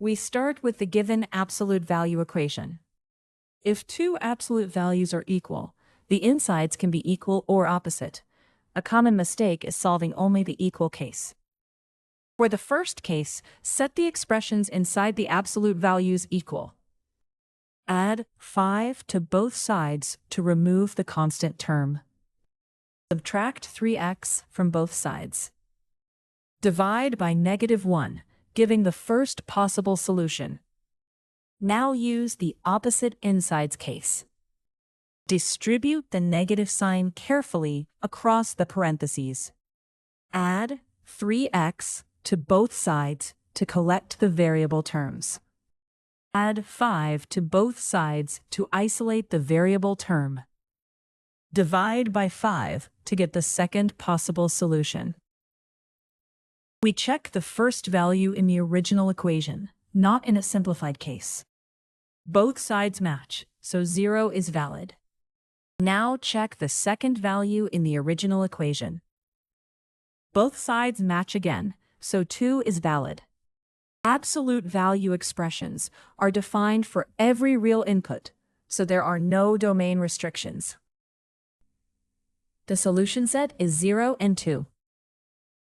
We start with the given absolute value equation. If two absolute values are equal, the insides can be equal or opposite. A common mistake is solving only the equal case. For the first case, set the expressions inside the absolute values equal. Add 5 to both sides to remove the constant term. Subtract 3x from both sides. Divide by -1, giving the first possible solution. Now use the opposite insides case. Distribute the negative sign carefully across the parentheses. Add 3x to both sides to collect the variable terms. Add 5 to both sides to isolate the variable term. Divide by 5 to get the second possible solution. We check the first value in the original equation, not in a simplified case. Both sides match, so 0 is valid. Now check the second value in the original equation. Both sides match again, so 2 is valid. Absolute value expressions are defined for every real input, so there are no domain restrictions. The solution set is 0 and 2.